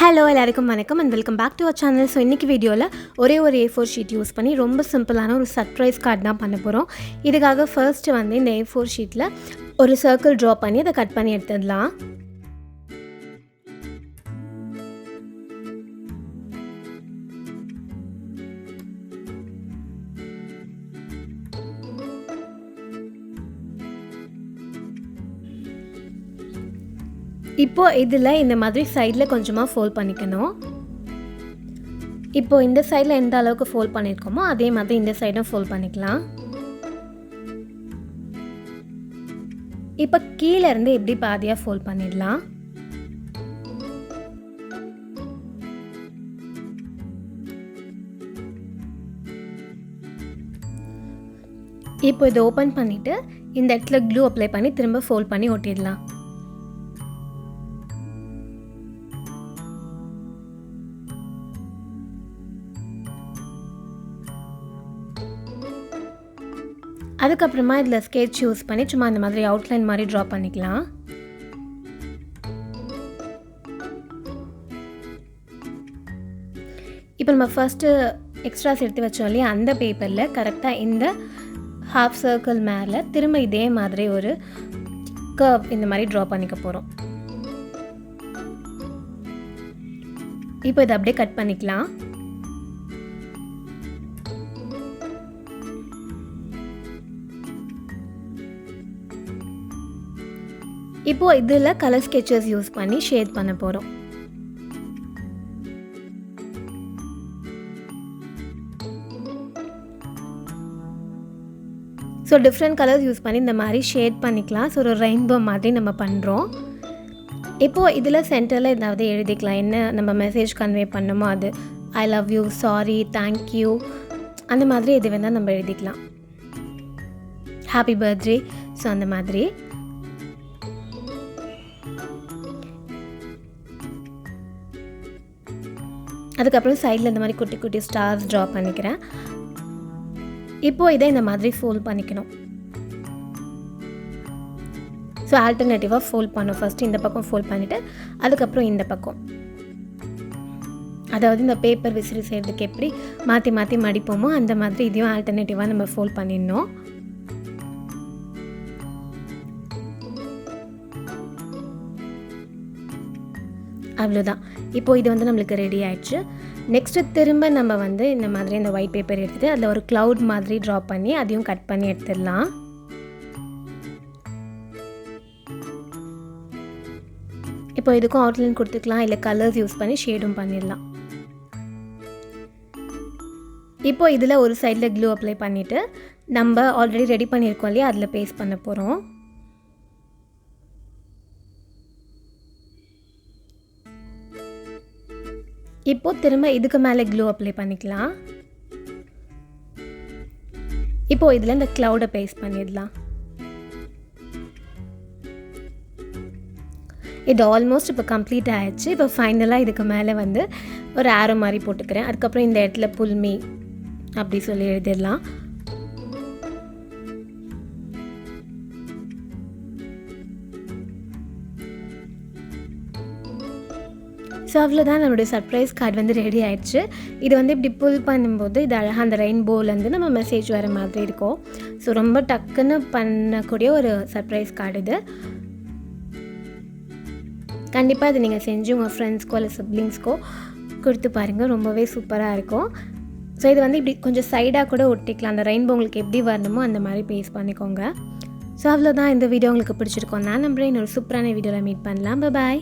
Hello எல்லாருக்கும் வணக்கம் and welcome back to our channel. So இன்றைக்கி வீடியோவில் ஒரே ஒரு A4 ஷீட் யூஸ் பண்ணி ரொம்ப சிம்பிளான ஒரு சர்ப்ரைஸ் கார்டு தான் பண்ண போகிறோம். இதுக்காக ஃபர்ஸ்ட்டு வந்து இந்த A4 ஷீட்டில் ஒரு சர்க்கிள் ட்ரா பண்ணி அதை கட் பண்ணி எடுத்துடலாம். இப்போது இதில் இந்த மாதிரி சைடில் கொஞ்சமாக ஃபோல்ட் பண்ணிக்கணும். இப்போது இந்த சைடில் எந்த அளவுக்கு ஃபோல்ட் பண்ணியிருக்கோமோ அதே மாதிரி இந்த சைடும் ஃபோல்ட் பண்ணிக்கலாம். இப்போ கீழே இருந்து எப்படி பாதியாக ஃபோல்ட் பண்ணிடலாம். இப்போ இதை ஓப்பன் பண்ணிவிட்டு இந்த இடத்துல க்ளூ அப்ளை பண்ணி திரும்ப ஃபோல்ட் பண்ணி ஒட்டிடலாம். அதுக்கப்புறமா இதில் ஸ்கெட்ச் யூஸ் பண்ணி சும்மா இந்த மாதிரி அவுட்லைன் மாதிரி ட்ரா பண்ணிக்கலாம். இப்போ நம்ம ஃபஸ்ட்டு எக்ஸ்ட்ராஸ் எடுத்து வச்சோம் இல்லையா, அந்த பேப்பரில் கரெக்டாக இந்த ஹாஃப் சர்க்கிள் மேலே திரும்ப இதே மாதிரி ஒரு கர்வ் இந்த மாதிரி ட்ரா பண்ணிக்க போகிறோம். இப்போ இதை அப்படியே கட் பண்ணிக்கலாம். இப்போது இதில் கலர் ஸ்கெச்சஸ் யூஸ் பண்ணி ஷேட் பண்ண போகிறோம். ஸோ டிஃப்ரெண்ட் கலர்ஸ் யூஸ் பண்ணி இந்த மாதிரி ஷேட் பண்ணிக்கலாம். ஸோ ஒரு ரெயின்போ மாதிரி நம்ம பண்ணுறோம். இப்போது இதில் சென்டரில் ஏதாவது எழுதிக்கலாம், என்ன நம்ம மெசேஜ் கன்வே பண்ணணுமோ அது. I love you, sorry, thank you, அந்த மாதிரி எது வேணால் நம்ம எழுதிக்கலாம். ஹாப்பி பர்த்டே, ஸோ அந்த மாதிரி. அதுக்கப்புறம் சைடில் இந்த மாதிரி குட்டி குட்டி ஸ்டார்ஸ் ட்ரா பண்ணிக்கிறேன். இப்போது இதை இந்த மாதிரி ஃபோல்ட் பண்ணிக்கணும். ஸோ ஆல்டர்னேட்டிவாக ஃபோல்ட் பண்ணும். ஃபஸ்ட்டு இந்த பக்கம் ஃபோல்ட் பண்ணிவிட்டு அதுக்கப்புறம் இந்த பக்கம், அதாவது இந்த பேப்பர் விசிறி செய்கிறதுக்கு எப்படி மாற்றி மாற்றி மடிப்போமோ அந்த மாதிரி இதையும் ஆல்டர்னேட்டிவாக நம்ம ஃபோல்ட் பண்ணிடணும். அவ்வளோதான். இப்போது இது வந்து நம்மளுக்கு ரெடி ஆயிடுச்சு. நெக்ஸ்ட்டு திரும்ப நம்ம வந்து இந்த மாதிரி இந்த ஒயிட் பேப்பர் எடுத்துகிட்டு அதில் ஒரு க்ளவுட் மாதிரி ட்ரா பண்ணி அதையும் கட் பண்ணி எடுத்துடலாம். இப்போ இதுக்கும் அவுட்லைன் கொடுத்துக்கலாம், இல்லை கலர்ஸ் யூஸ் பண்ணி ஷேடும் பண்ணிடலாம். இப்போது இதில் ஒரு சைடில் க்ளூ அப்ளை பண்ணிவிட்டு நம்ம ஆல்ரெடி ரெடி பண்ணியிருக்கோம் இல்லையா, அதில் பேஸ்ட் பண்ண போகிறோம். இப்போது திரும்ப இதுக்கு மேலே க்ளூ அப்ளை பண்ணிக்கலாம். இப்போது இதில் இந்த க்ளவுடை பேஸ்ட் பண்ணிடலாம். இது ஆல்மோஸ்ட் இப்போ கம்ப்ளீட் ஆகிடுச்சு. இப்போ ஃபைனலாக இதுக்கு மேலே வந்து ஒரு ஆரோ மாதிரி போட்டுக்கிறேன். அதுக்கப்புறம் இந்த இடத்துல புல்மி அப்படி சொல்லி எழுதிடலாம். ஸோ அவ்வளோதான், நம்மளுடைய சர்ப்ரைஸ் கார்டு வந்து ரெடி ஆகிடுச்சு. இது வந்து இப்படி புல் பண்ணும்போது இது அழகாக அந்த ரெயின்போலேருந்து நம்ம மெசேஜ் வர மாதிரி இருக்கும். ஸோ ரொம்ப டக்குன்னு பண்ணக்கூடிய ஒரு சர்ப்ரைஸ் கார்டு இது. கண்டிப்பாக இது நீங்கள் செஞ்சு உங்கள் ஃப்ரெண்ட்ஸ்க்கோ இல்லை சிப்ளிங்ஸ்க்கோ கொடுத்து பாருங்கள், ரொம்பவே சூப்பராக இருக்கும். ஸோ இது வந்து இப்படி கொஞ்சம் சைடாக கூட ஒட்டிக்கலாம். அந்த ரெயின்போ உங்களுக்கு எப்படி வரணுமோ அந்த மாதிரி பேஸ்ட் பண்ணிக்கோங்க. ஸோ அவ்வளோதான், இந்த வீடியோ உங்களுக்கு பிடிச்சிருக்கோம் நான் நம்புறேன். இன்னொரு சூப்பரான வீடியோவில் மீட் பண்ணலாம். பாய்.